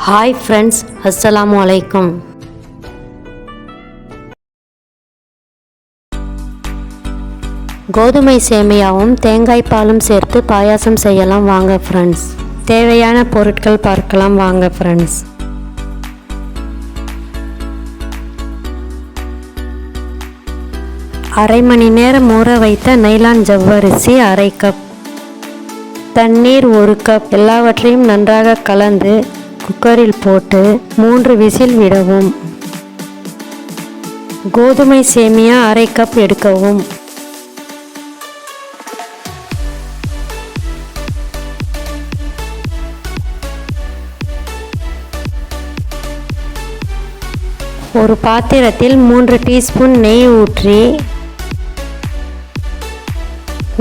Hi friends, அஸ்ஸலாமு அலைக்கும். கோதுமை சேமியாவும் தேங்காய் பாலும் சேர்த்து பாயாசம் செய்யலாம் வாங்க ஃப்ரெண்ட்ஸ். தேவையான பொருட்கள் பார்க்கலாம் வாங்க ஃப்ரெண்ட்ஸ். அரை மணி நேரம் ஊற வைத்த நைலான் ஜவ்வரிசி அரை கப், தண்ணீர் 1 கப். எல்லாவற்றையும் நன்றாக கலந்து குக்கரில் போட்டு 3 விசில் விடவும். கோதுமை சேமியா அரை கப் எடுக்கவும். ஒரு பாத்திரத்தில் 3 டீஸ்பூன் நெய் ஊற்றி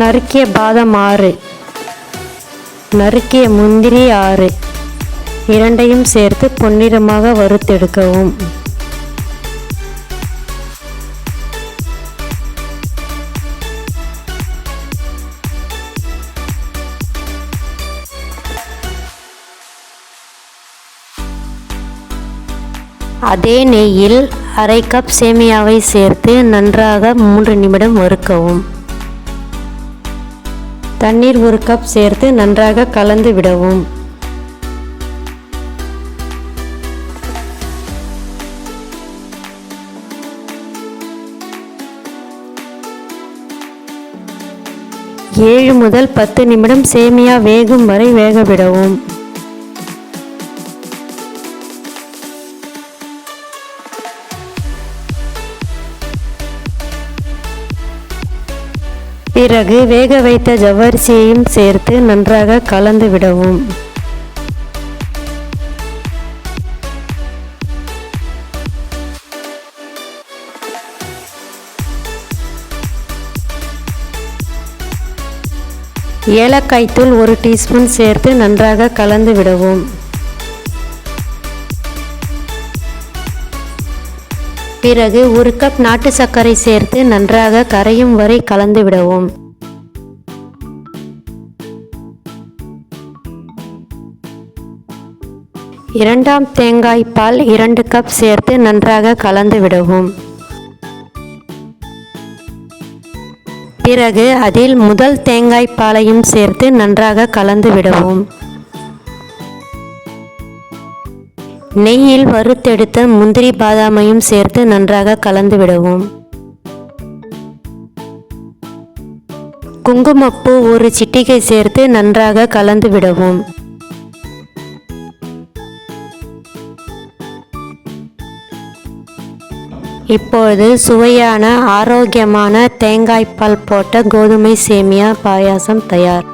நறுக்கிய பாதாம் 6, நறுக்கிய முந்திரி 6 இரண்டையும் சேர்த்து பொன்னிறமாக வறுத்தெடுக்கவும். அதே நெய்யில் அரை கப் சேமியாவை சேர்த்து நன்றாக 3 நிமிடம் வறுக்கவும். தண்ணீர் 1 கப் சேர்த்து நன்றாக கலந்து விடவும். ஏழு முதல் 10 நிமிடம் சேமியா வேகும் வரை வேக விடவும். பிறகு வேக வைத்த ஜவ்வரிசியையும் சேர்த்து நன்றாக கலந்து விடவும். ஏலக்காய் தூள் 1 டீஸ்பூன் சேர்த்து நன்றாக கலந்து விடவும். பிறகு 1 கப் நாட்டு சர்க்கரை சேர்த்து நன்றாக கரையும் வரை கலந்து விடவும். இரண்டாம் தேங்காய் பால் 2 கப் சேர்த்து நன்றாக கலந்து விடவும். பிறகு அதில் முதல் தேங்காய் பாலையும் சேர்த்து நன்றாக கலந்து விடவும். நெய்யில் வறுத்தெடுத்த முந்திரி பாதாமையும் சேர்த்து நன்றாக கலந்து விடவும். குங்குமப்பூ 1 சிட்டிகை சேர்த்து நன்றாக கலந்து விடவும். இப்பொழுது சுவையான ஆரோக்கியமான தேங்காய்பால் போட்ட கோதுமை சேமியா பாயாசம் தயார்.